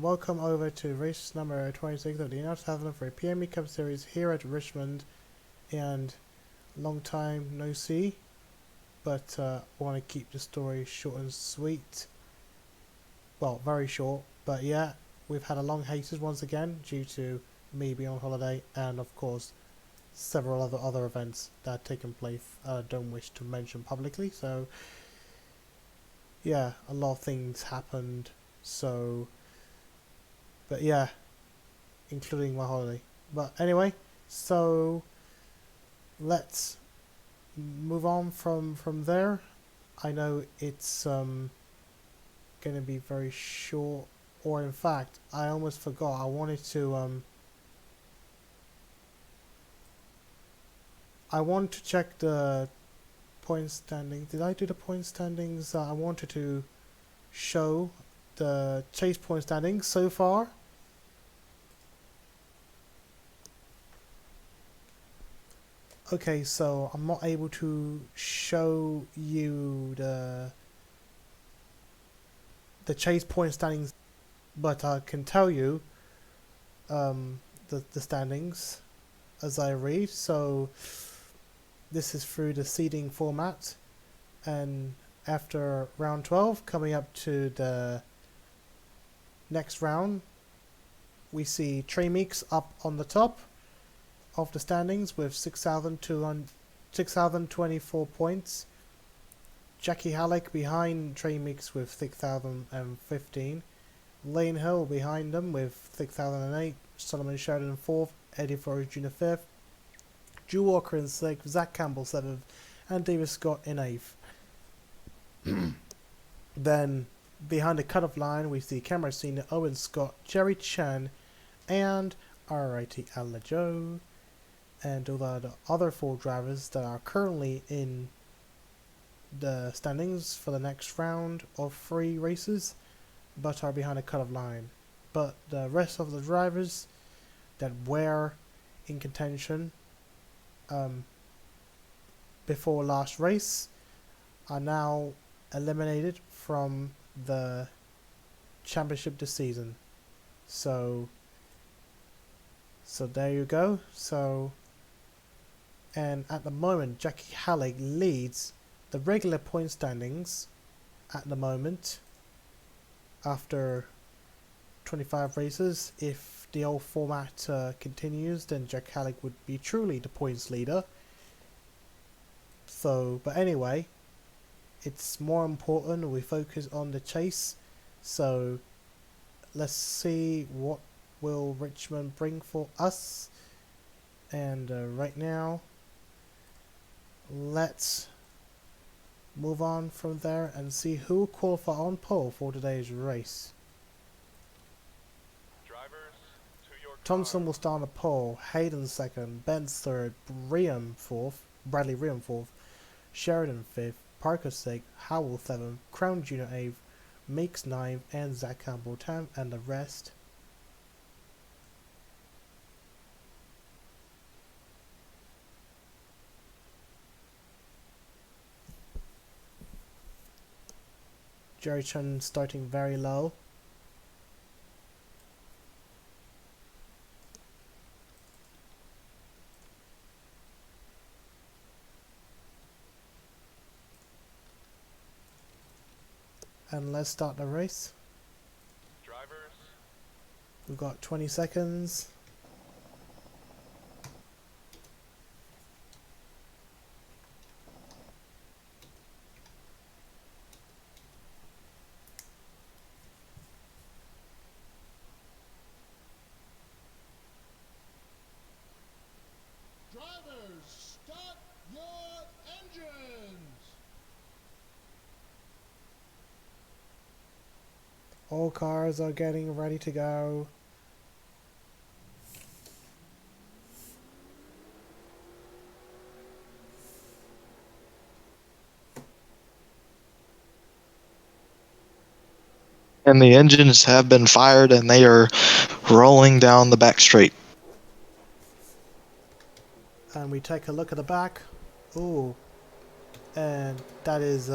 welcome over to race number 26 of the NASCAR NR2003 PMU Cup Series here at Richmond, and long time no see, but I want to keep the story short and sweet. Well, very short, but yeah, we've had a long hiatus once again due to me being on holiday and of course several other events that have taken place I don't wish to mention publicly, so yeah, a lot of things happened, so but yeah, including my holiday. But anyway, so let's move on from there. I know it's gonna be very short, or in fact, I almost forgot. I wanted to check the point standings. Did I do the point standings? I wanted to show the chase point standings so far. Okay, so I'm not able to show you the chase point standings, but I can tell you the standings as I read. So this is through the seeding format, and after round 12, coming up to the next round, we see Meeks up on the top of the standings with 6,024 points. Jackie Hallec behind Meeks with 6,015. Lane Hill behind them with 6,008. Solomon Sheridan 4th. Eddie Flores Jr. 5th. Drew Walker in 6th. Zach Campbell 7th. And David Scott in 8th. Then behind the cutoff line we see Campbell Sr., Owen Scott, Jerry Chen, and RIT Alejo. And all the other 4 drivers that are currently in the standings for the next round of 3 races, but are behind the cutoff line. But the rest of the drivers that were in contention before last race are now eliminated from the championship this season. So there you go. And at the moment, Jackie Hallec leads the regular point standings at the moment after 25 races. If the old format continues, then Jackie Hallec would be truly the points leader. So, but anyway, it's more important we focus on the chase. So let's see what will Richmond bring for us. And right now, let's move on from there and see who qualified on pole for today's race. Thompson will start on the pole, Hayden 2nd, Benz 3rd, Bradley Riem 4th, Sheridan 5th, Parker 6th, Howell 7th, Crown Jr. 8th, Meeks 9th, and Zach Campbell 10th, and the rest. Jerry Chen starting very low. And let's start the race. Drivers. We've got 20 seconds. Drivers, start your engines! All cars are getting ready to go. And the engines have been fired and they are rolling down the back straight. And we take a look at the back. Ooh. And that is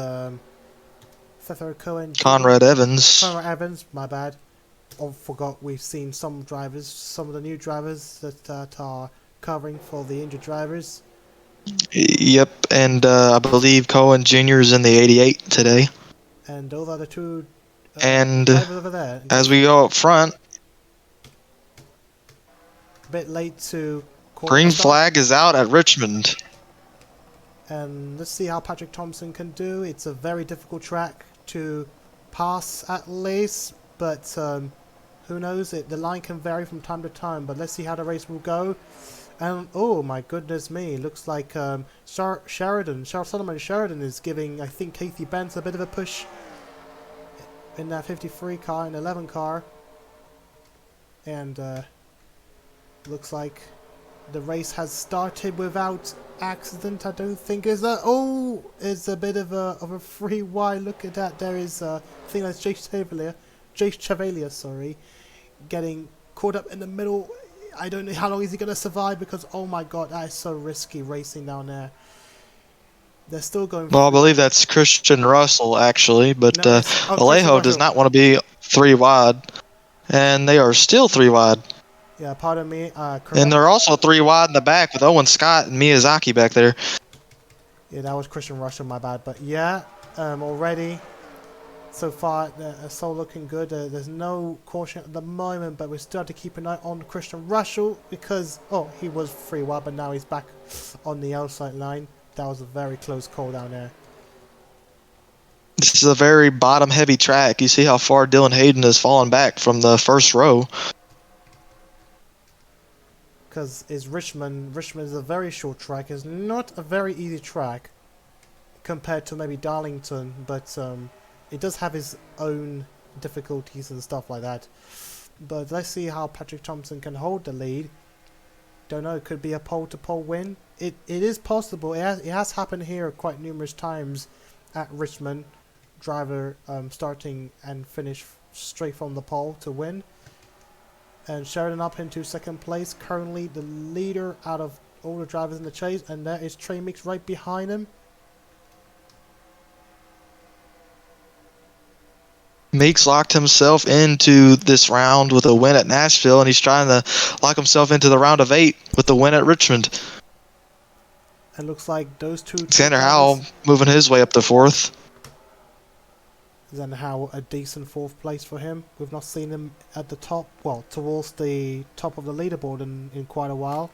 Cesar Cohen. Conrad Evans. Conrad Evans, my bad. forgot we've seen some drivers, some of the new drivers that are covering for the injured drivers. Yep, and I believe Cohen Jr. is in the 88 today. And those are the two And drivers over there. as we go up front, A bit late to call green the start. flag is out at Richmond. And let's see how Patrick Thompson can do. It's a very difficult track to pass at least, but who knows? The line can vary from time to time, but let's see how the race will go. And oh my goodness me, looks like Sheridan is giving, I think, Kathy Benz a bit of a push in that 53 car and 11 car. And looks like the race has started without accident. I don't think is that. Oh, it's a bit of a free wide. Look at that. There is I think that's Jake Chevalier, sorry, getting caught up in the middle. I don't know how long is he gonna survive, because oh my god, that is so risky racing down there. They're still going. Well, I believe that's Christian Russell actually, but No, Alejo does not want to be 3 wide, and they are still 3 wide. Yeah, pardon me. And they're also 3 wide in the back with Owen Scott and Miyazaki back there. Yeah, that was Christian Russell, my bad. But yeah, already, so far, it's all looking good. There's no caution at the moment, but we still have to keep an eye on Christian Russell because, oh, he was 3 wide, but now he's back on the outside line. That was a very close call down there. This is a very bottom-heavy track. You see how far Dylan Hayden has fallen back from the first row. Because it's Richmond. Richmond is a very short track. It's not a very easy track compared to maybe Darlington, but it does have its own difficulties and stuff like that. But let's see how Patrick Thompson can hold the lead. Don't know, it could be a pole-to-pole win. It is possible. It has happened here quite numerous times at Richmond. Driver starting and finish straight from the pole to win. And Sheridan up into second place, currently the leader out of all the drivers in the chase, and there is Trey Meeks right behind him. Meeks locked himself into this round with a win at Nashville, and he's trying to lock himself into the round of 8 with the win at Richmond. And looks like those two... Xander Howell moving his way up to 4th. Xander Howell, a decent 4th place for him. We've not seen him at the top, well, towards the top of the leaderboard in quite a while.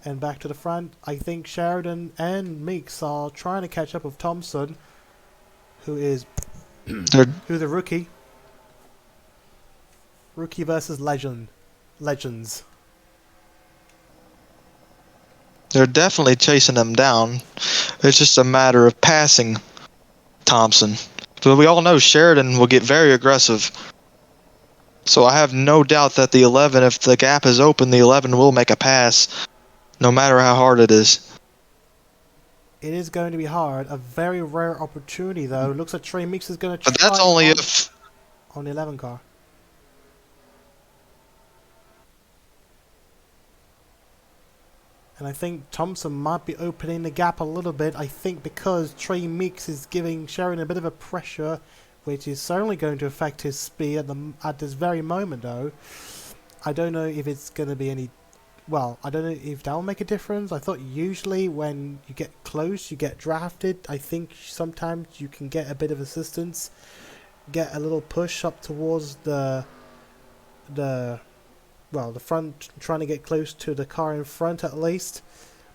And back to the front, I think Sheridan and Meeks are trying to catch up with Thompson, who is who's a rookie. Rookie versus legends. They're definitely chasing him down. It's just a matter of passing Thompson. But we all know Sheridan will get very aggressive. So I have no doubt that the 11, if the gap is open, the 11 will make a pass, no matter how hard it is. It is going to be hard. A very rare opportunity, though. Looks like Trey Meeks is going to try. But that's only if... on the 11 car. And I think Thompson might be opening the gap a little bit. I think because Trey Meeks is giving Sheridan a bit of a pressure, which is certainly going to affect his speed at this very moment, though. I don't know if it's going to be any... Well, I don't know if that will make a difference. I thought usually when you get close, you get drafted. I think sometimes you can get a bit of assistance, get a little push up towards the front, trying to get close to the car in front at least.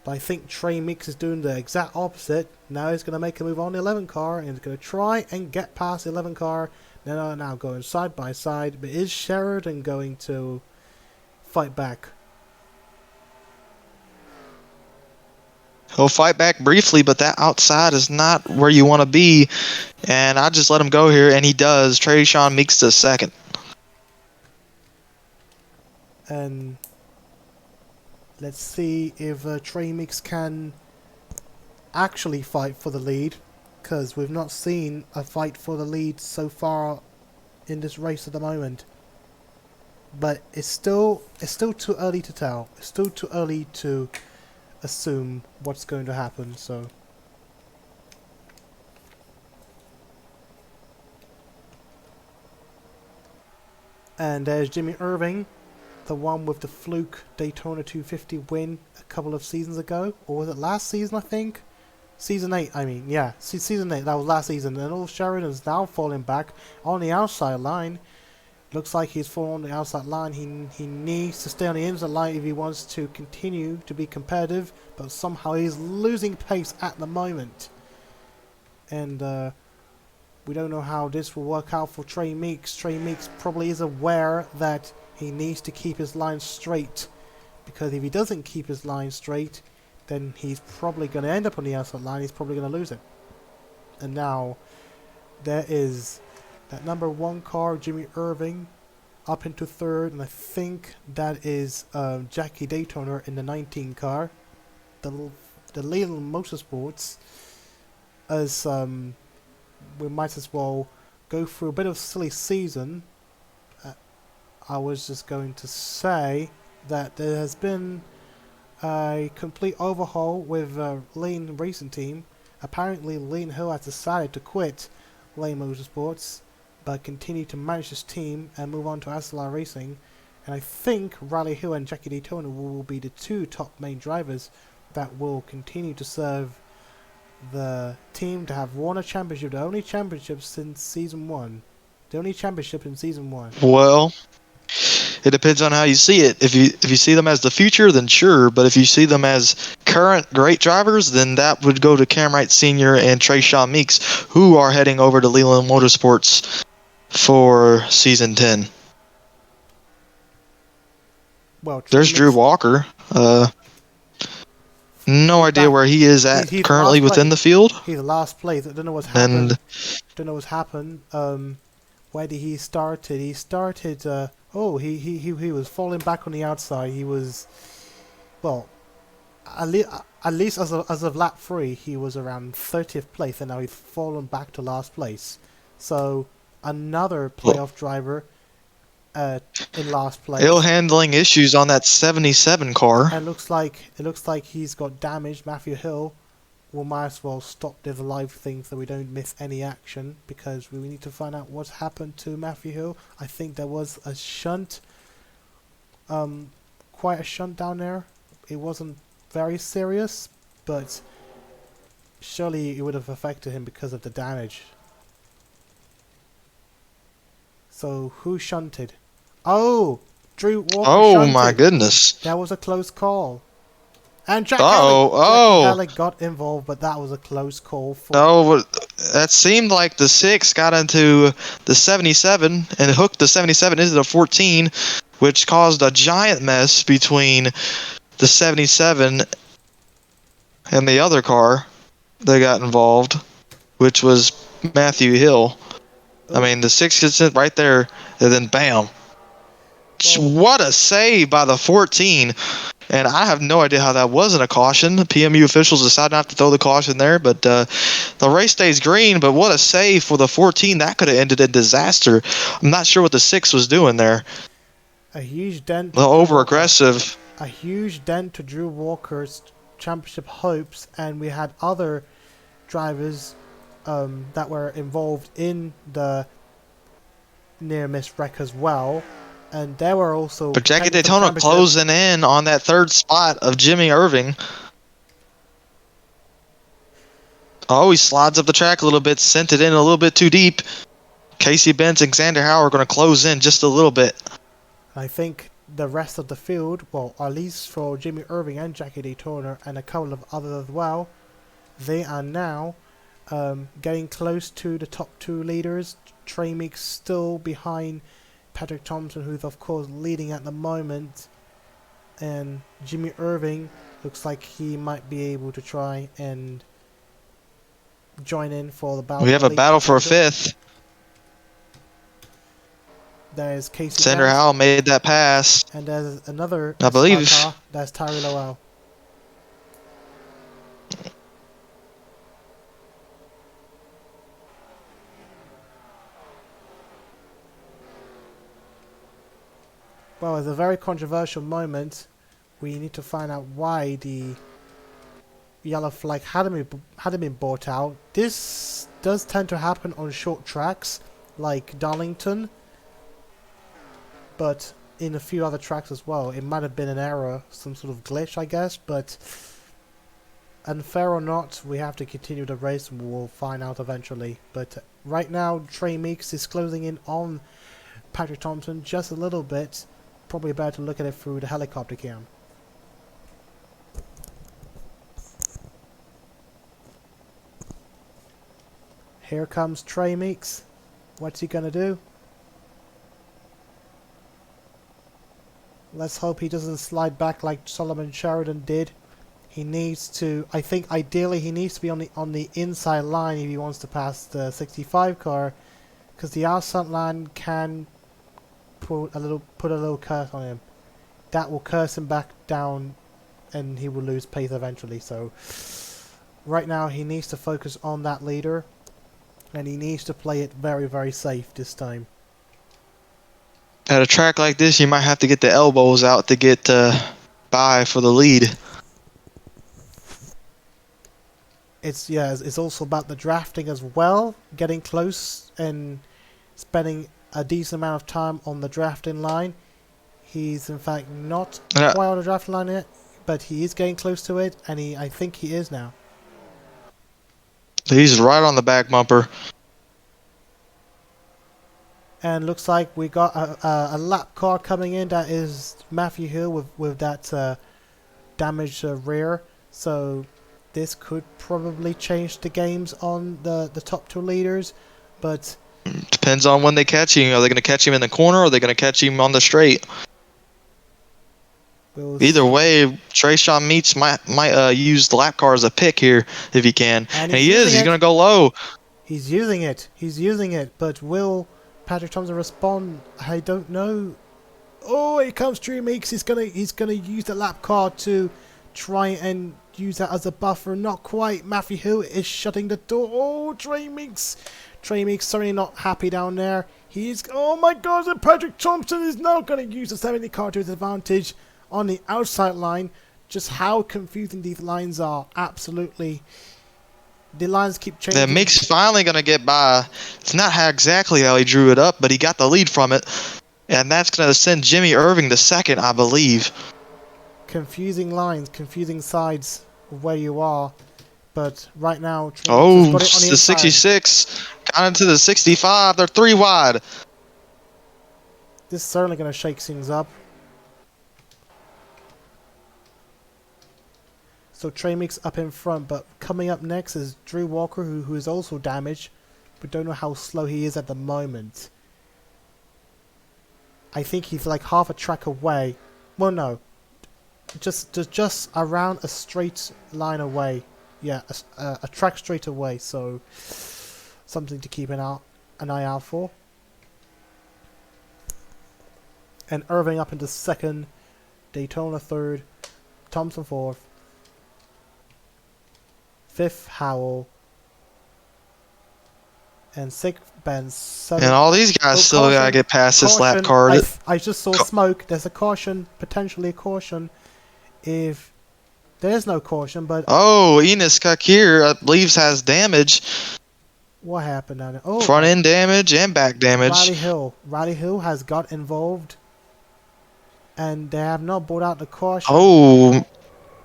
But I think Trey Meeks is doing the exact opposite. Now he's going to make a move on the 11 car and he's going to try and get past the 11 car. Now going side by side. But is Sheridan going to fight back? He'll fight back briefly, but that outside is not where you want to be. And I just let him go here, and he does. Trayshawn Meeks to 2nd. And let's see if Trey Meeks can actually fight for the lead, because we've not seen a fight for the lead so far in this race at the moment. But it's still too early to tell. It's still too early to assume what's going to happen. So And there's Jimmy Irving, the one with the fluke Daytona 250 win a couple of seasons ago. Or was it last season, I think? Season 8, I mean, yeah. Season 8, that was last season. And all Sheridan's now falling back on the outside line. Looks like he's fallen on the outside line. He needs to stay on the inside line if he wants to continue to be competitive. But somehow he's losing pace at the moment. And we don't know how this will work out for Trey Meeks. Trey Meeks probably is aware that he needs to keep his line straight. Because if he doesn't keep his line straight, then he's probably going to end up on the outside line. He's probably going to lose it. And now there is that number 1 car, Jimmy Irving, up into 3rd, and I think that is Jackie Daytona in the 19 car, the Leland Motorsports. As we might as well go through a bit of a silly season. I was just going to say that there has been a complete overhaul with Lane Racing Team. Apparently Lane Hill has decided to quit Lane Motorsports but continue to manage his team and move on to SLR Racing. And I think Riley Hill and Jackie Daytona will be the 2 top main drivers that will continue to serve the team to have won a championship, the only championship since season 1. The only championship in season 1. Well, it depends on how you see it. If you see them as the future, then sure. But if you see them as current great drivers, then that would go to Wright Sr. and Trayshawn Meeks, who are heading over to Leland Motorsports for season 10. Well, there's Drew Walker. No idea where he is at he's currently within the field. He's last place. I don't know what's happened. Where did he started? He started. He was falling back on the outside. He was, well, at least as of lap 3, he was around 30th place, and now he's fallen back to last place. So another playoff driver in last place. Ill handling issues on that 77 car. And it looks like he's got damage. Matthew Hill. We might as well stop the live thing so we don't miss any action, because we need to find out what's happened to Matthew Hill. I think there was a shunt, quite a shunt down there. It wasn't very serious, but surely it would have affected him because of the damage. So who shunted? Oh, Drew Walker shunted. My goodness. That was a close call. And Jack Hallec got involved, but that was a close call. That seemed like the 6 got into the 77 and hooked the 77 into the 14, which caused a giant mess between the 77 and the other car that got involved, which was Matthew Hill. I mean, the 6 gets in right there, and then bam. What a save by the 14. And I have no idea how that wasn't a caution. The PMU officials decided not to throw the caution there, but the race stays green. But what a save for the 14. That could have ended in disaster. I'm not sure what the 6 was doing there. A huge dent. Over-aggressive. A huge dent to Drew Walker's championship hopes, and we had other drivers that were involved in the near-miss wreck as well. And there were also... But Jackie Daytona closing in on that 3rd spot of Jimmy Irving. Oh, he slides up the track a little bit, sent it in a little bit too deep. Casey Benz and Xander Howe are going to close in just a little bit. I think the rest of the field, well, at least for Jimmy Irving and Jackie Daytona and a couple of others as well, they are now getting close to the top 2 leaders. Trey Meeks still behind Patrick Thompson, who's of course leading at the moment, and Jimmy Irving looks like he might be able to try and join in for the battle. We have a battle for a 5th. There's Casey Xander Howe made that pass, and there's another. I believe. That's Tyree Lowell. Well, it's a very controversial moment. We need to find out why the yellow flag hadn't been brought out. This does tend to happen on short tracks like Darlington. but in a few other tracks as well. It might have been an error, some sort of glitch, I guess, but unfair or not, we have to continue the race and we'll find out eventually. But right now, Trey Meeks is closing in on Patrick Thompson just a little bit. Probably better to look at it through the helicopter cam. Here comes Trey Meeks. What's he gonna do? Let's hope he doesn't slide back like Solomon Sheridan did. He needs to, I think ideally he needs to be on the inside line if he wants to pass the 65 car, because the outside line can put a little curse on him. That will curse him back down and he will lose pace eventually. So right now he needs to focus on that leader and he needs to play it very, very safe this time. At a track like this, you might have to get the elbows out to get by for the lead. It's also about the drafting as well, getting close and spending a decent amount of time on the drafting line. He's in fact not quite on the drafting line yet, but he is getting close to it, and I think he is now. He's right on the back bumper. And looks like we got a lap car coming in. That is Matthew Hill with that damaged rear. So this could probably change the games on the top two leaders. But depends on when they catch him. Are they going to catch him in the corner or are they going to catch him on the straight? Either way, Trayshawn Meeks might use the lap car as a pick here if he can. And he is. He's going to go low. He's using it. He's using it. But will Patrick Thompson respond? I don't know. Oh, here comes Trey Meeks. He's gonna use the lap car to try and use that as a buffer. Not quite. Matthew Hill is shutting the door. Oh, Trey Meeks. Trey Meeks certainly not happy down there. He's, oh my God, and Patrick Thompson is now going to use the 70 car to his advantage on the outside line. Just how confusing these lines are. Absolutely. The lines keep changing. The Meeks finally going to get by. It's not exactly how he drew it up, but he got the lead from it. And that's going to send Jimmy Irving to second, I believe. Confusing lines, confusing sides of where you are. But right now, oh, the 66 got into the 65. They're 3 wide. This is certainly going to shake things up. So Trey Meeks up in front, but coming up next is Drew Walker, who is also damaged. We don't know how slow he is at the moment. I think he's like half a track away. Well, no, just around a straight line away. Yeah, a track straight away. So something to keep an eye out for. And Irving up into second, Daytona third, Thompson fourth. Fifth, Howell. And sixth, Ben. Seventh. And all these guys still got to get past this lap car. I just saw smoke. There's a caution, potentially a caution. If there's no caution, but... Oh, Enos Kakir, I believe, has damage. What happened down there? Oh, front end damage and back damage. Riley Hill has got involved. And they have not brought out the caution. Oh,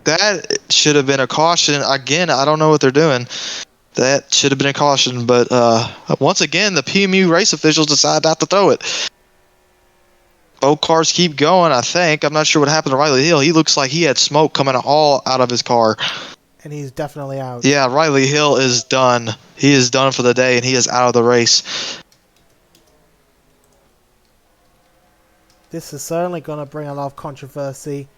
that should have been a caution. Again, I don't know what they're doing. That should have been a caution. But once again, the PMU race officials decide not to throw it. Both cars keep going, I think. I'm not sure what happened to Riley Hill. He looks like he had smoke coming all out of his car. And he's definitely out. Yeah, Riley Hill is done. He is done for the day, and he is out of the race. This is certainly going to bring a lot of controversy.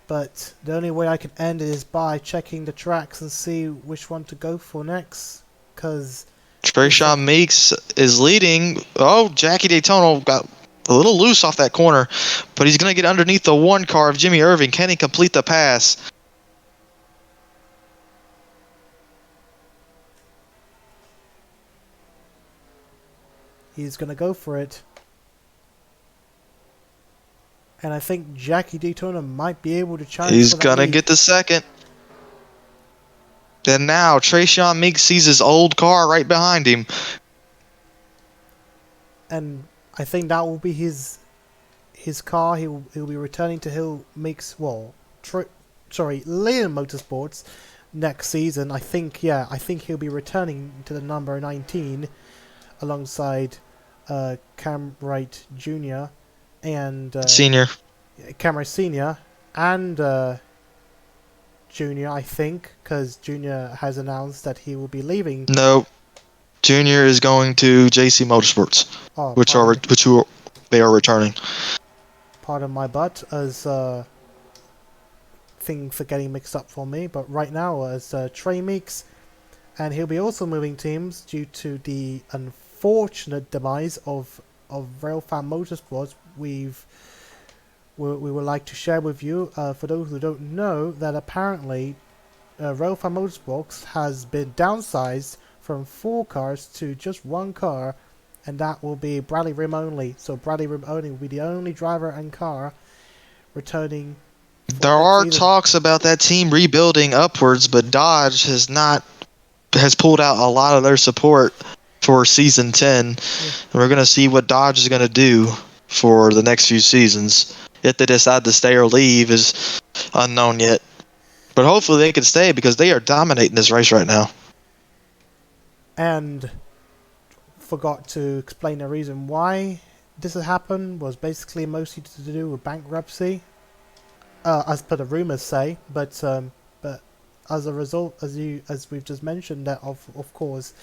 But the only way I can end it is by checking the tracks and see which one to go for next. Because Trayshawn Meeks is leading. Oh, Jackie Daytona got a little loose off that corner. But he's going to get underneath the one car of Jimmy Irving. Can he complete the pass? He's going to go for it. And I think Jackie Daytona might be able to challenge. He's going to get the second. And now Trayshawn Meeks sees his old car right behind him. And I think that will be his his car. He'll be returning to Meeks. Lane Motorsports next season. I think he'll be returning to the number 19 alongside Wright Jr. and Senior. Wright Sr. and Junior, I think, because Junior has announced that he will be leaving. No, Junior is going to JC Motorsports, Oh, they are returning. Pardon my butt, as things are getting mixed up for me. But right now, as Trey Meeks, and he'll be also moving teams due to the unfortunate demise of Railfan Motorsports. We would like to share with you, for those who don't know, that apparently Railfan Motorsports has been downsized from 4 cars to just 1 car, and that will be Bradley Rim only. So Bradley Rim only will be the only driver and car returning. There are talks about that team rebuilding upwards, but Dodge has pulled out a lot of their support for season 10. Yeah. And we're going to see what Dodge is going to do for the next few seasons. If they decide to stay or leave is unknown yet. But hopefully they can stay because they are dominating this race right now. And forgot to explain the reason why this has happened was basically mostly to do with bankruptcy, as per the rumors say. But as a result, as we've just mentioned, that of course,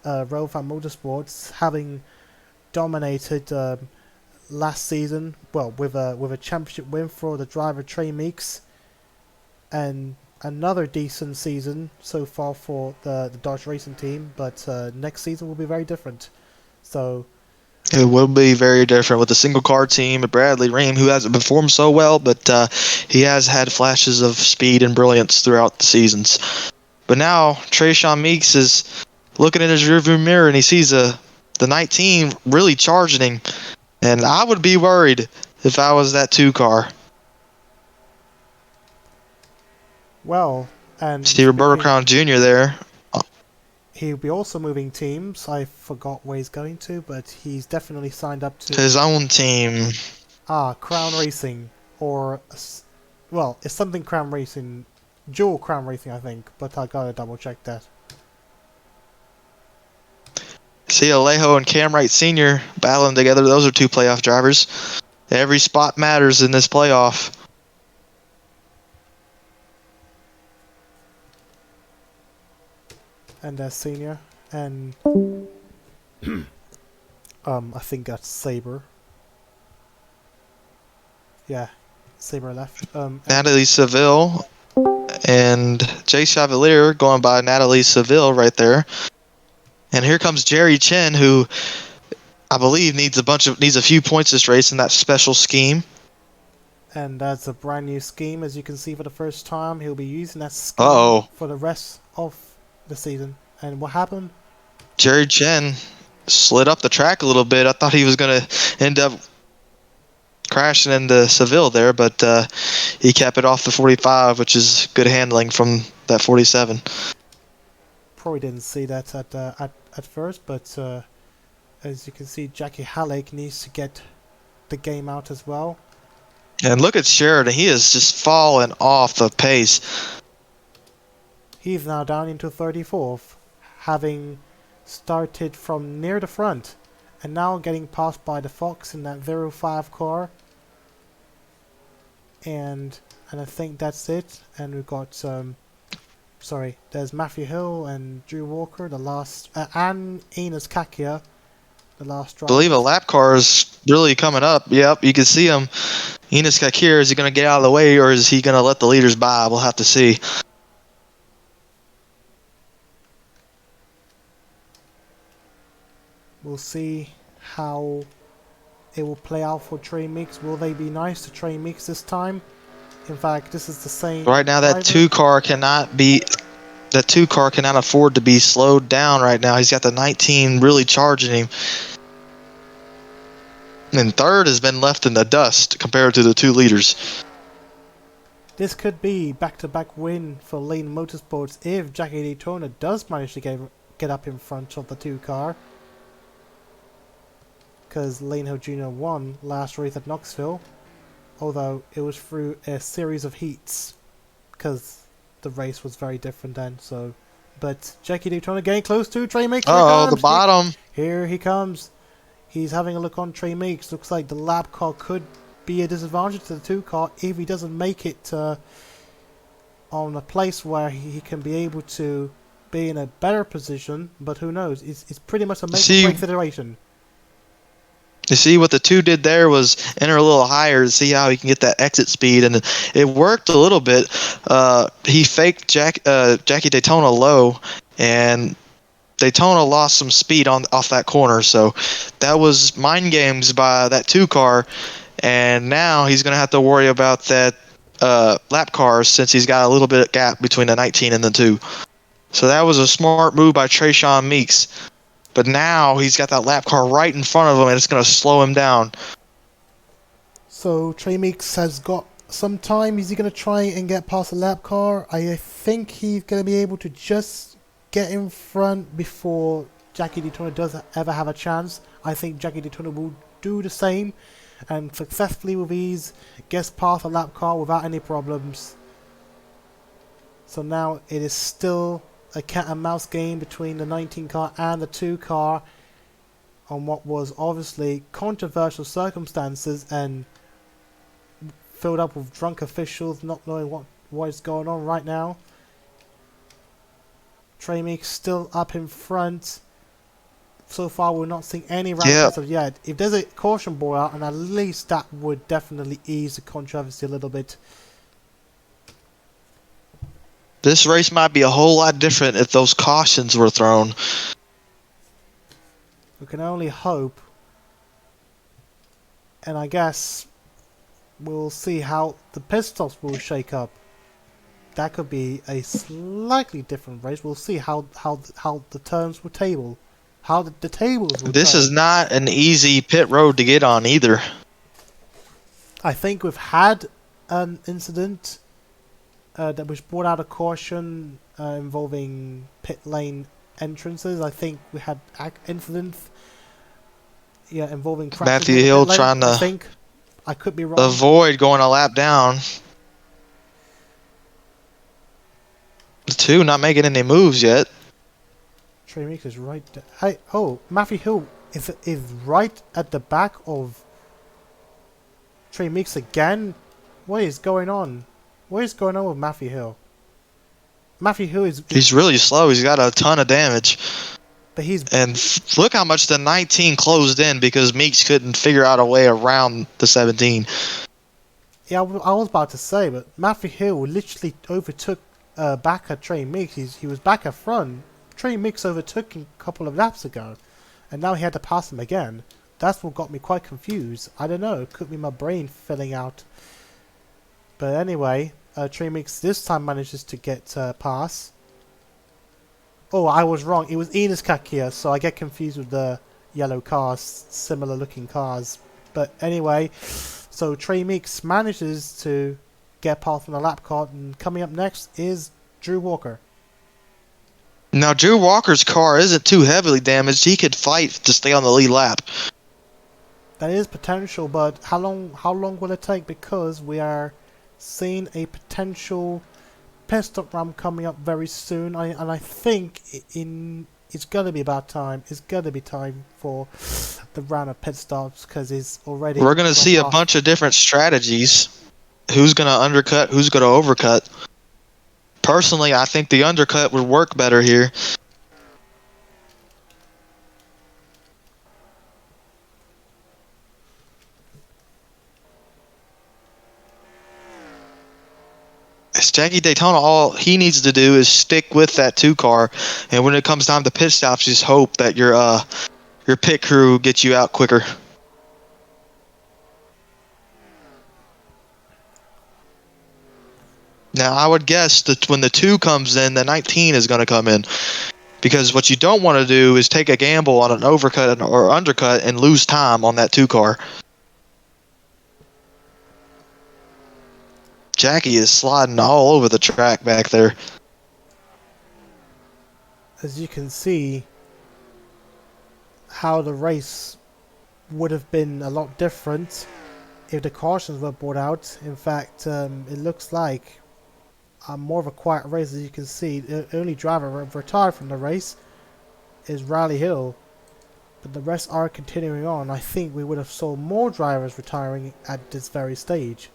Railfan Motorsports having dominated last season, well, with a championship win for the driver Trey Meeks, and another decent season so far for the Dodge Racing team, but next season will be very different. So it will be very different with the single car team of Bradley Ream, who hasn't performed so well, but he has had flashes of speed and brilliance throughout the seasons. But now Trayshawn Meeks is looking in his rearview mirror and he sees the 19 really charging him, and I would be worried if I was that 2 car. Well, and Steve Roberto Crown Jr. there. He'll be also moving teams. I forgot where he's going to, but he's definitely signed up to his own team. Crown Racing, or it's something Crown Racing, Dual Crown Racing, I think. But I gotta double check that. See Alejo and Wright Sr. battling together. Those are 2 playoff drivers. Every spot matters in this playoff. And there's Senior, and I think that's Sabre. Yeah, Sabre left. Natalie Seville and Jay Chevalier going by Natalie Seville right there. And here comes Jerry Chen, who I believe needs a few points this race in that special scheme. And that's a brand new scheme, as you can see for the first time. He'll be using that scheme for the rest of the season. And what happened? Jerry Chen slid up the track a little bit. I thought he was going to end up crashing into Seville there, but he kept it off the 45, which is good handling from that 47. Probably didn't see that at first, but as you can see, Jackie Hallec needs to get the game out as well. And look at Sheridan. He is just falling off the pace. He's now down into 34th, having started from near the front, and now getting passed by the Fox in that 05 car. And I think that's it. And we've got there's Matthew Hill and Drew Walker, the last, and Enos Kakia, the last driver. I believe a lap car is really coming up. Yep, you can see him. Enos Kakia, is he going to get out of the way, or is he going to let the leaders by? We'll have to see. We'll see how it will play out for Trey Meeks. Will they be nice to Trey Meeks this time? In fact, this is the same. Right now, that 2 car cannot afford to be slowed down right now. He's got the 19 really charging him. And 3rd has been left in the dust compared to the 2 leaders. This could be back-to-back win for Lane Motorsports if Jackie Daytona does manage to get up in front of the 2 car. because Alejo Jr. won last race at Knoxville, although it was through a series of heats because the race was very different then. So, but Jackie Daytona getting close to Trey Meeks. Oh, the bottom. Here he comes. He's having a look on Trey Meeks. Looks like the lap car could be a disadvantage to the 2 car if he doesn't make it on a place where he can be able to be in a better position. But who knows? It's pretty much a make or break situation. You see what the 2 did there was enter a little higher to see how he can get that exit speed, and it worked a little bit. He faked Jackie Daytona low, and Daytona lost some speed off that corner. So that was mind games by that 2 car, and now he's going to have to worry about that lap car since he's got a little bit of gap between the 19 and the 2. So that was a smart move by Trayshawn Meeks. But now he's got that lap car right in front of him, and it's going to slow him down. So Trey Meeks has got some time. Is he going to try and get past the lap car? I think he's going to be able to just get in front before Jackie Daytona does ever have a chance. I think Jackie Daytona will do the same and successfully with ease gets past the lap car without any problems. So now it is still a cat and mouse game between the 19 car and the 2 car on what was obviously controversial circumstances and filled up with drunk officials not knowing what is going on right now. Trey Meeks still up in front. So far we're not seeing any round of yet. If there's a caution ball out, and at least that would definitely ease the controversy a little bit. This race might be a whole lot different if those cautions were thrown. We can only hope. And I guess we'll see how the pit stops will shake up. That could be a slightly different race. We'll see how the turns will table. How the tables will This turn. is not an easy pit road to get on either. I think we've had an incident that was brought out of caution involving pit lane entrances. I think we had incidents involving crashes. Matthew Hill trying I could be wrong. avoid going a lap down. The 2 not making any moves yet. Trey Meeks is right there. Matthew Hill is right at the back of Trey Meeks again. What is going on? What is going on with Matthew Hill? Matthew Hill He's really slow. He's got a ton of damage. But and look how much the 19 closed in because Meeks couldn't figure out a way around the 17. Yeah, I was about to say, but Matthew Hill literally overtook back at Trey Meeks. He was back at front. Trey Meeks overtook him a couple of laps ago, and now he had to pass him again. That's what got me quite confused. I don't know, it could be my brain filling out. But anyway, Trey Meeks this time manages to get pass. Oh, I was wrong. It was Enos Kakia, so I get confused with the yellow cars, similar looking cars. But anyway, so Trey Meeks manages to get past on the lap car, and coming up next is Drew Walker. Now, Drew Walker's car isn't too heavily damaged. He could fight to stay on the lead lap. That is potential, but how long will it take? Because we are seeing a potential pit stop run coming up very soon, and I think it's gonna be about time. It's gonna be time for the round of pit stops because it's already. We're gonna see a bunch of different strategies. Who's gonna undercut? Who's gonna overcut? Personally, I think the undercut would work better here. It's Jackie Daytona. All he needs to do is stick with that 2 car, and when it comes time to pit stops, just hope that your pit crew gets you out quicker. Now, I would guess that when the 2 comes in, the 19 is going to come in. Because what you don't want to do is take a gamble on an overcut or undercut and lose time on that 2 car. Jackie is sliding all over the track back there. As you can see, how the race would have been a lot different if the cautions were brought out. In fact, it looks like more of a quiet race. As you can see, the only driver retired from the race is Riley Hill, but the rest are continuing on. I think we would have saw more drivers retiring at this very stage.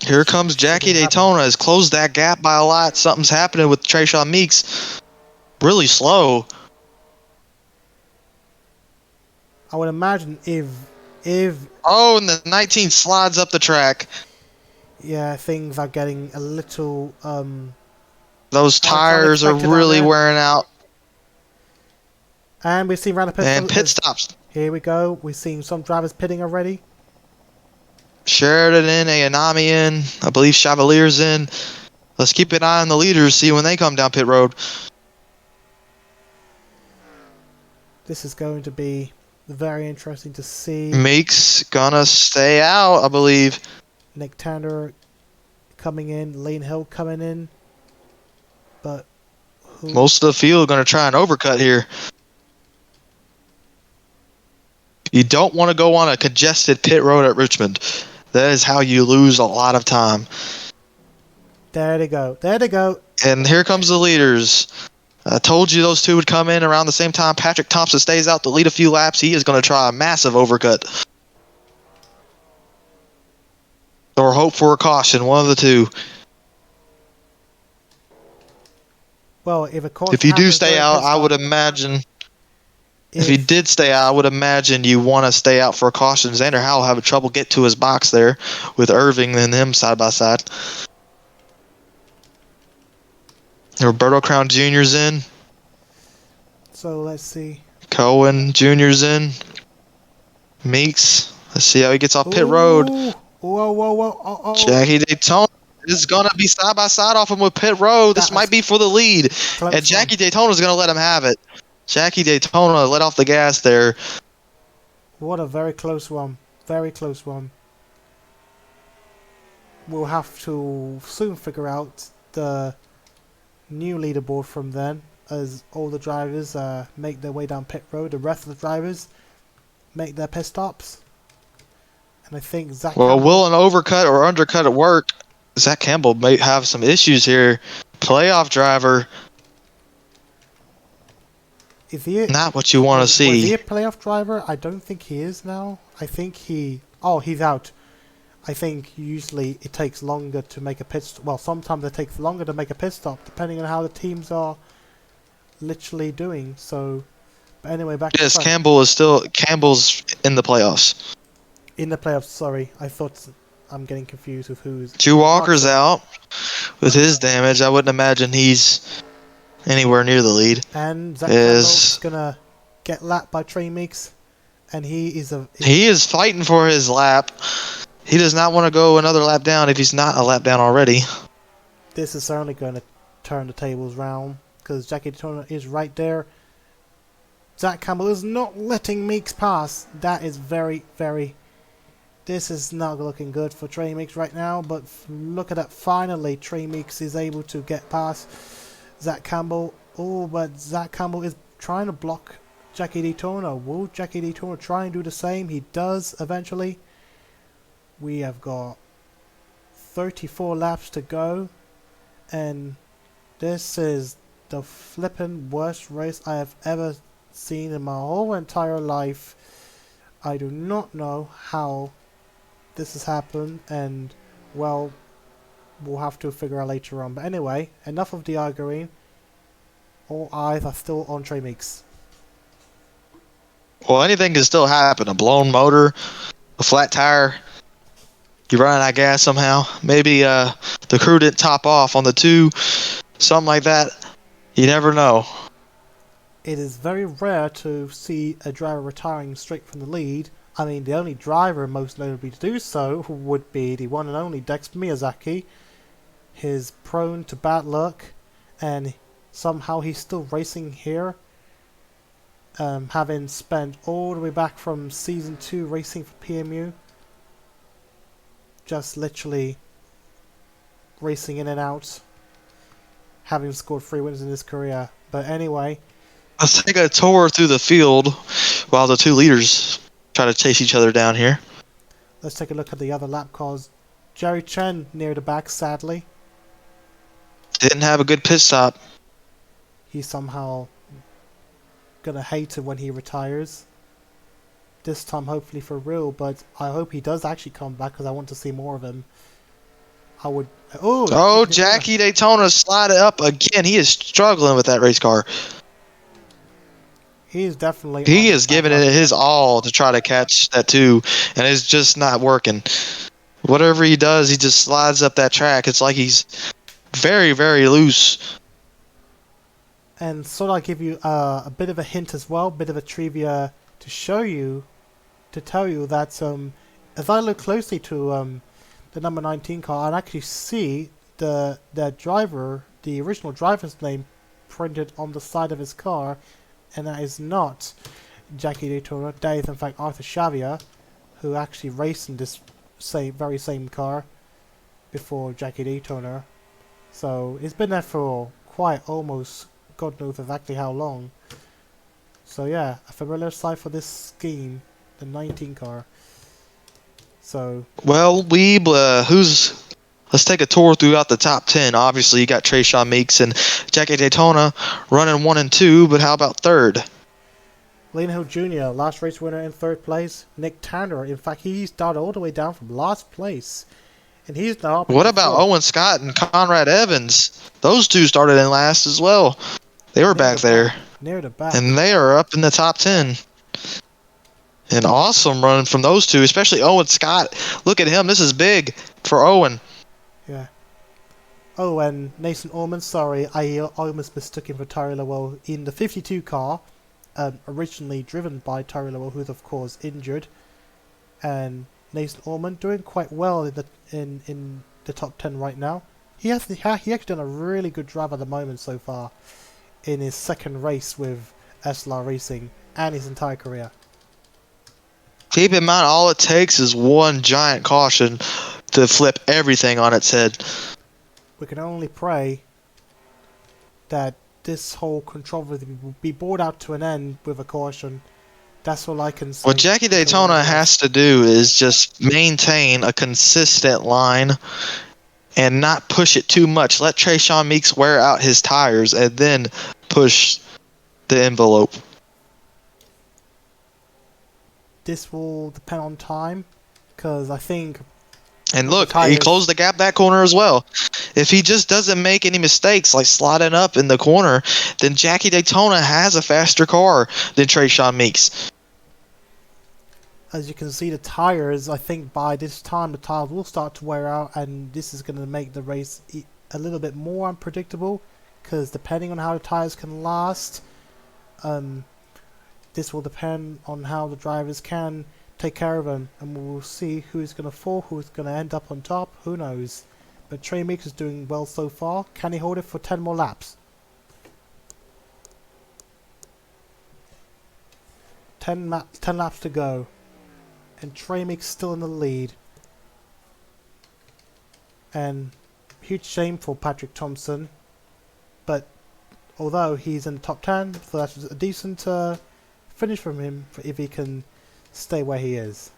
Here comes Jackie Daytona. Has closed that gap by a lot. Something's happening with Trayshawn Meeks. Really slow. I would imagine if Oh, and the 19 slides up the track. yeah, things are getting a little Those tires are really wearing out. And we've seen round the And pit stops. Here we go. We've seen some drivers pitting already. Sheridan in, Ayanami in. I believe Chevalier's in. Let's keep an eye on the leaders, see when they come down pit road. This is going to be very interesting to see. Meeks gonna stay out, I believe. Nick Tanner coming in. Lane Hill coming in. But most of the field gonna try an overcut here. You don't want to go on a congested pit road at Richmond. That is how you lose a lot of time. There they go. There they go. And here comes the leaders. I told you those two would come in around the same time. Patrick Thompson stays out to lead a few laps. He is going to try a massive overcut. Or hope for a caution, one of the two. Well, if you do stay out, I would imagine... If he did stay out, I would imagine you want to stay out for a caution. Xander Howell having trouble get to his box there with Irving and him side by side. Roberto Crown Jr.'s in. So let's see. Cohen Jr.'s in. Meeks. Let's see how he gets off pit road. Whoa. Jackie Daytona is going to be side by side off him with pit road. This might be for the lead. And Jackie Daytona is going to let him have it. Jackie Daytona let off the gas there. What a very close one. Very close one. We'll have to soon figure out the new leaderboard from then, as all the drivers make their way down pit road. The rest of the drivers make their pit stops. And I think Zach Campbell, will an overcut or undercut at work? Zach Campbell may have some issues here. Playoff driver. Is he not what you want to see? Is he a playoff driver? I don't think he is now. I think he... Oh, he's out. I think usually it takes longer to make a pit stop. Well, sometimes it takes longer to make a pit stop, depending on how the teams are literally doing. So, but anyway, back to Campbell's in the playoffs. In the playoffs, sorry. I thought... I'm getting confused with who's... Drew Walker's out with his damage. I wouldn't imagine he's... anywhere near the lead. And Zach Campbell's gonna get lapped by Trey Meeks, and he is fighting for his lap. He does not want to go another lap down if he's not a lap down already. This is certainly going to turn the tables round, because Jackie Daytona is right there. Zach Campbell is not letting Meeks pass. That is very, very... This is not looking good for Trey Meeks right now, but look at that. Finally, Trey Meeks is able to get past Zach Campbell. Oh, but Zach Campbell is trying to block Jackie Daytona. Will Jackie Daytona try and do the same? He does eventually. We have got 34 laps to go, and this is the flippin' worst race I have ever seen in my whole entire life. I do not know how this has happened, and well, we'll have to figure out later on. But anyway, enough of the arguing. All eyes are still on Trey Meeks. Well, anything can still happen. A blown motor, a flat tire. You run out of gas somehow. Maybe the crew didn't top off on the two. Something like that. You never know. It is very rare to see a driver retiring straight from the lead. I mean, the only driver most notably to do so would be the one and only Dexter Miyazaki. He's prone to bad luck, and somehow he's still racing here. Having spent all the way back from Season 2 racing for PMU. Just literally racing in and out. Having scored 3 wins in his career. But anyway... Let's take a tour through the field while the two leaders try to chase each other down here. Let's take a look at the other lap cars. Jerry Chen near the back, sadly. Didn't have a good pit stop. He's somehow gonna hate it when he retires. This time hopefully for real, but I hope he does actually come back because I want to see more of him. I would... Oh, Jackie Daytona slided up again. He is struggling with that race car. He is definitely... He is giving it his all to try to catch that too, and it's just not working. Whatever he does, he just slides up that track. It's like he's very, very loose. And so I'll give you a bit of a hint as well, a bit of a trivia to show you, to tell you that as I look closely to the number 19 car, I actually see the driver, the original driver's name printed on the side of his car, and that is not Jackie Daytona. That is in fact Arthur Xavier, who actually raced in this very same car before Jackie Daytona. So it's been there for quite almost God knows exactly how long. So yeah, a familiar sight for this scheme, the 19 car. So well, let's take a tour throughout the top 10. Obviously, you got Trayshawn Meeks and Jackie Daytona running 1 and 2, but how about third? Alejo Jr., last race winner in third place. Nick Tanner, in fact, he started all the way down from last place. And he's now up. What about Owen Scott and Conrad Evans? Those two started in last as well. They were back there. Near the back. And they are up in the top 10. An awesome run from those two, especially Owen Scott. Look at him. This is big for Owen. Yeah. Oh, and Nathan Orman, sorry, I almost mistook him for Tyree Lowell in the 52 car, originally driven by Tyree Lowell, who's of course injured. And Nathan Orman doing quite well in the top 10 right now. He actually done a really good drive at the moment so far in his second race with SLR Racing and his entire career. Keep in mind, all it takes is one giant caution to flip everything on its head. We can only pray that this whole controversy will be brought out to an end with a caution. That's all I can say. What Jackie Daytona has to do is just maintain a consistent line and not push it too much. Let Trayshawn Meeks wear out his tires and then push the envelope. This will depend on time, because I think... And look, he closed the gap that corner as well. If he just doesn't make any mistakes, like sliding up in the corner, then Jackie Daytona has a faster car than Trayshawn Meeks. As you can see, the tires, I think by this time the tires will start to wear out, and this is going to make the race a little bit more unpredictable, because depending on how the tires can last, this will depend on how the drivers can take care of them, and we'll see who's going to fall, who's going to end up on top, who knows. But Trey Meeks is doing well so far. Can he hold it for 10 more laps? 10 laps to go. And Trey Meeks still in the lead. And huge shame for Patrick Thompson. But although he's in the top 10, so that's a decent finish from him if he can stay where he is.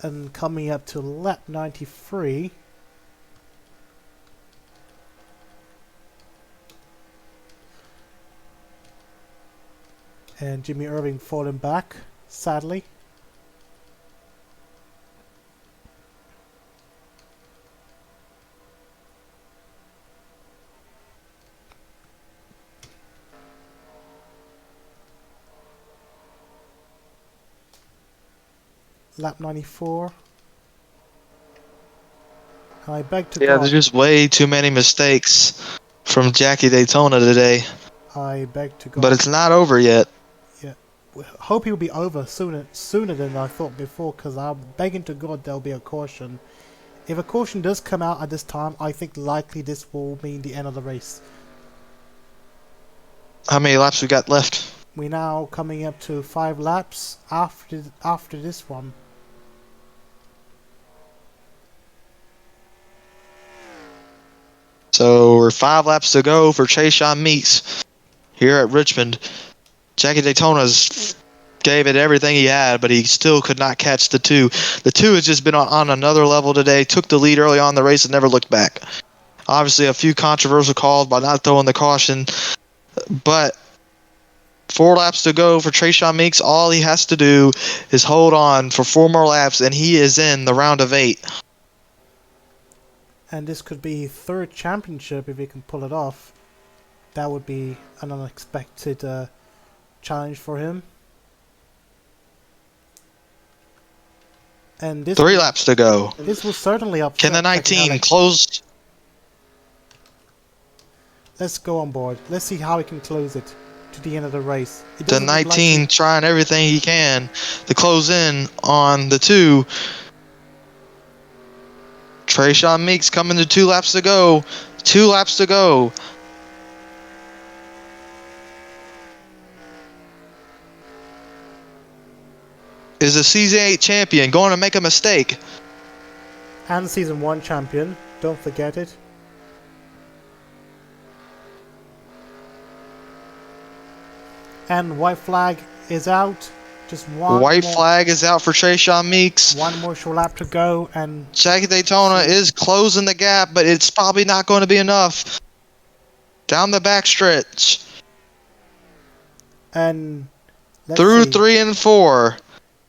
And coming up to lap 93, and Jimmy Irving falling back, sadly. Lap 94. I beg to God. Yeah, there's just way too many mistakes from Jackie Daytona today. I beg to God. But it's not over yet. Yeah, hope he'll be over sooner than I thought before, because I'm begging to God there'll be a caution. If a caution does come out at this time, I think likely this will mean the end of the race. How many laps we got left? We're now coming up to 5 laps after this one. So we're 5 laps to go for Trayshawn Meeks here at Richmond. Jackie Daytona's gave it everything he had, but he still could not catch the 2. The 2 has just been on another level today. Took the lead early on in the race and never looked back. Obviously, a few controversial calls by not throwing the caution, but 4 laps to go for Trayshawn Meeks. All he has to do is hold on for 4 more laps, and he is in the round of 8. And this could be his 3rd championship if he can pull it off. That would be an unexpected challenge for him. And this 3 laps to go. This will certainly upset. Can the 19 close? Let's go on board. Let's see how he can close it to the end of the race. The 19 trying everything he can to close in on the 2. Trayshawn Meeks coming to 2 laps to go. 2 laps to go. Is the Season 8 champion going to make a mistake? And Season 1 champion. Don't forget it. And white flag is out. Just one White more, flag is out for Trayshawn Meeks. one more short lap to go, and Jackie Daytona is closing the gap, but it's probably not going to be enough. Down the backstretch. and Through see. 3 and 4.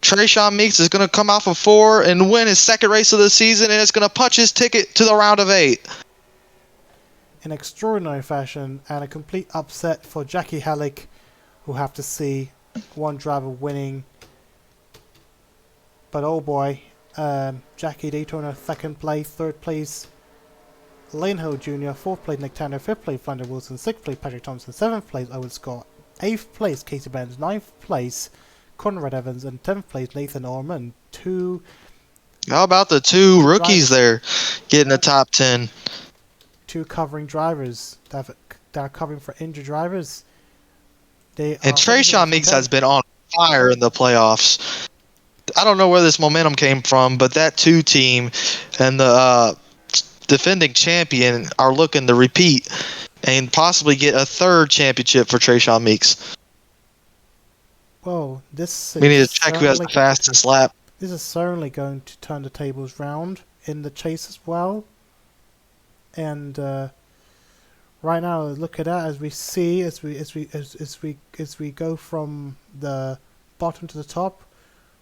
Trayshawn Meeks is going to come off of 4 and win his 2nd race of the season, and it's going to punch his ticket to the round of 8. In extraordinary fashion, and a complete upset for Jackie Hallec, who have to see one driver winning. But oh boy, Jackie Daytona 2nd place, 3rd place Alejo Jr, 4th place Nick Tanner, 5th place Flanders Wilson, 6th place Patrick Thompson, 7th place Owen Scott, 8th place Casey Benz, 9th place Conrad Evans, and 10th place Nathan Orman. How about the 2 rookies there getting the top 10? 2 covering drivers that are covering for injured drivers. And Trayshawn Meeks has been on fire in the playoffs. I don't know where this momentum came from, but that 2 team and the defending champion are looking to repeat and possibly get a 3rd championship for Trayshawn Meeks. Well, this We need to check who has the fastest lap. This is certainly going to turn the tables round in the chase as well. And right now, look at that as we see as we go from the bottom to the top.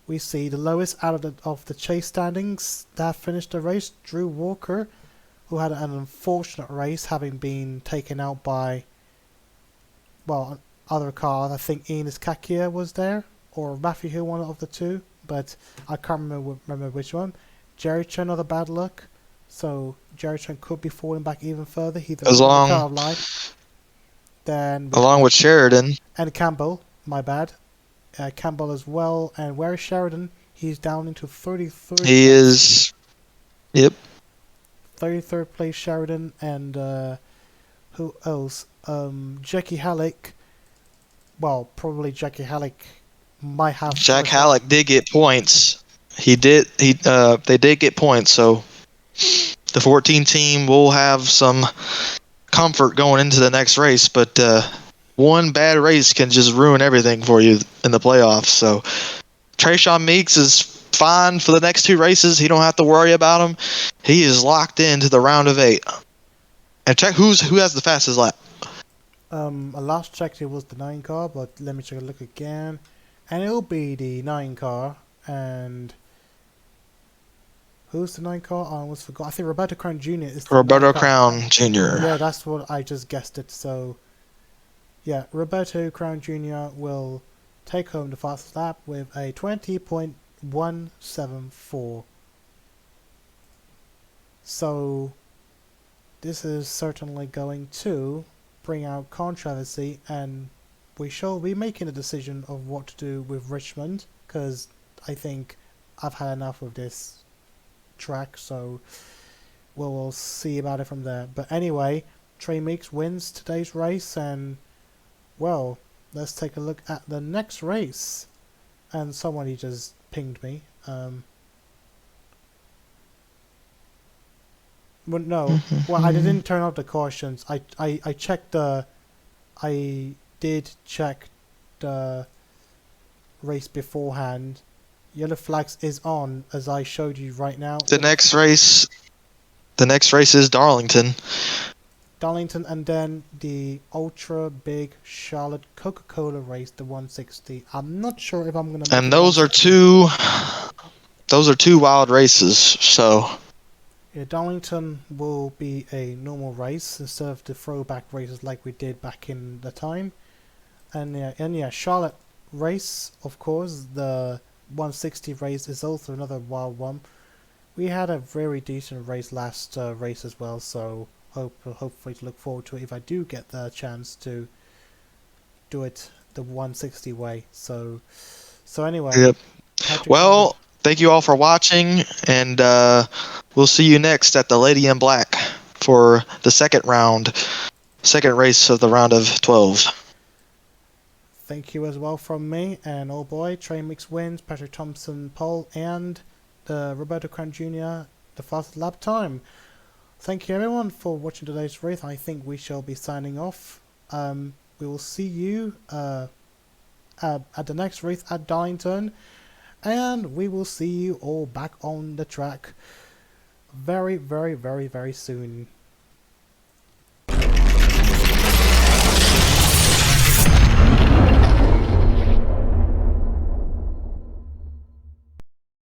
We see the lowest out of the chase standings that finished the race. Drew Walker, who had an unfortunate race, having been taken out by other cars. I think Ian Iskakia was there, or Matthew Hill, one of the 2, but I can't remember which one. Jerry Chen, other bad luck. So Jerry Chen could be falling back even further. He's along with Sheridan and Campbell. My bad. Campbell as well. And where is Sheridan? He's down into 33rd. He is. Yep. 33rd place Sheridan, and who else? Jackie Hallec. Well, probably Jackie Hallec might have. Jack Hallec did get points. They did get points, so the 14 team will have some comfort going into the next race, but one bad race can just ruin everything for you in the playoffs. So Trayshawn Meeks is fine for the next 2 races. He don't have to worry about him. He is locked into the round of 8. And check who has the fastest lap. I last checked it was the 9 car, but let me check a look again. And it'll be the 9 car. And who's the 9 car? I almost forgot. I think Roberto Crown Jr. is the Roberto Crown Jr. Yeah, that's what I just guessed it. So, yeah, Roberto Crown Jr. will take home the fastest lap with a 20.174. So, this is certainly going to bring out controversy, and we shall be making a decision of what to do with Richmond, because I think I've had enough of this track, so we'll see about it from there. But anyway, Trey Meeks wins today's race, and well, let's take a look at the next race. And somebody just pinged me. Well, no. Well, I didn't turn off the cautions. I checked the. I did check the race beforehand. Yellow flags is on, as I showed you right now. The next race is Darlington. Darlington, and then the ultra big Charlotte Coca-Cola race, the 160. I'm not sure if I'm gonna. And those are two wild races. So Yeah, Darlington will be a normal race instead of the throwback races like we did back in the time. And yeah, Charlotte race, of course, the 160 race is also another wild one. We had a very decent race last race as well, so hopefully to look forward to it if I do get the chance to do it the 160 way. So anyway. yep. Patrick, Well, thank you all for watching, and we'll see you next at the Lady in Black for the second race of the round of 12. thank you as well from me, and oh boy, Trey Meeks wins, Patrick Thompson pole, and Roberto Cran Jr. the fastest lap time. Thank you everyone for watching today's race. I think we shall be signing off. We will see you at the next race at Darlington, and we will see you all back on the track very, very, very, very soon.